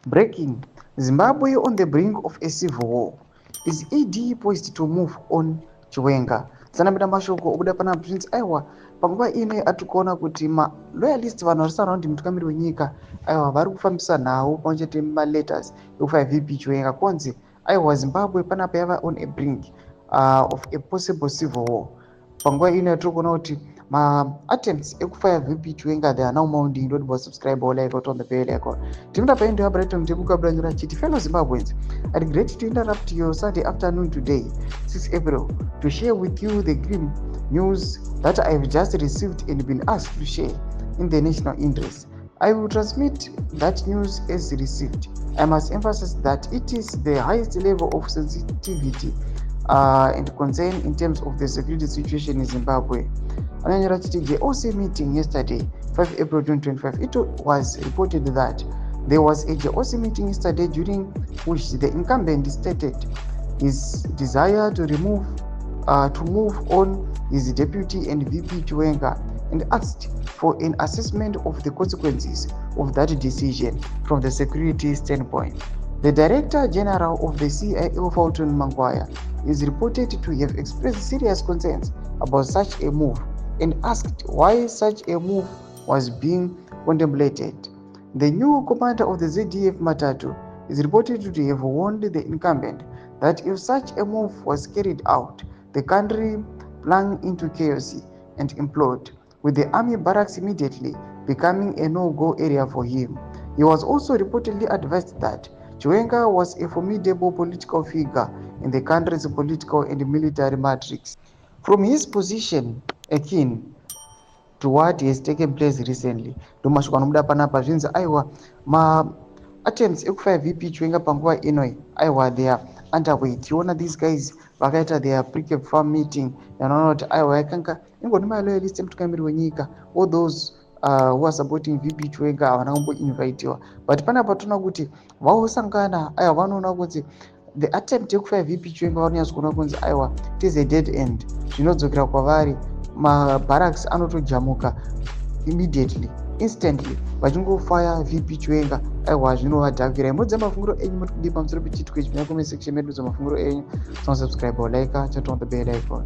Breaking: Zimbabwe on the brink of a civil war. Is ED poised to move on Chiwenga? Tsanambira mashoko okuda pana Prince aiwa panguva ine atiri kuona kuti maloyalist vanhu vari surround mutungamiri wenyika aiwa vari kufambisa nhau pamwechete maletters ekufaya VP Chiwenga konzi aiwa Zimbabwe panapa yava on a brink of a possible civil war. Panguva ine atiri kuona kuti attempts ekufaya VP Chiwenga they are now mounting. Don't forget to subscribe or like on the bell icon. Timda paendo Brighton Tebukabranjura Chiti. Fellow Zimbabweans, I'd great to interrupt your Sunday afternoon today, 6 April, to share with you the grim news that I've just received and been asked to share in the national interest. I will transmit that news as received. I must emphasize that it is the highest level of sensitivity and concern in terms of the security situation in Zimbabwe. On the JOC meeting yesterday, 5 April 2025, it was reported that there was a JOC meeting yesterday during which the incumbent stated his desire to move on his deputy and VP Chiwenga and asked for an assessment of the consequences of that decision from the security standpoint. The Director General of the CIO, Fulton Mangwaya, is reported to have expressed serious concerns about such a move and asked why such a move was being contemplated. The new commander of the ZDF Matatu is reported to have warned the incumbent that if such a move was carried out, the country plunged into chaos and implode, with the army barracks immediately becoming a no-go area for him. He was also reportedly advised that Chiwenga was a formidable political figure in the country's political and military matrix. From his position akin to what has taken place recently, domashoko anobuda panapa zvinzi aiwa attempts ekufaya VP Chiwenga panguva inoi aiwa they are underway. Tiona these guys vakaita their pre-cap farm meeting yanoona kuti aiwa yakanga ingoni maloyalist emutungamiri wenyika, all those who are supporting VP Chiwenga havana kumboinvitiwa, but panapa toona kuti vaosangana aiwa vanoona kuti the attempt ekufaya VP Chiwenga vanonyatsa kuona kunzi aiwa it is a dead end. Zvinodzokera kwavari, mabarracks anotojamuka immediately, instantly vachingofaya VP Chiwenga. Aiwa zvinovadhakira. Imodza mafungiro enyu muri kudii pamusoro pechitiko ichi? Munyaya comment section medu dzamafungiro enyu. Subscribe or like, chat on the bell icon.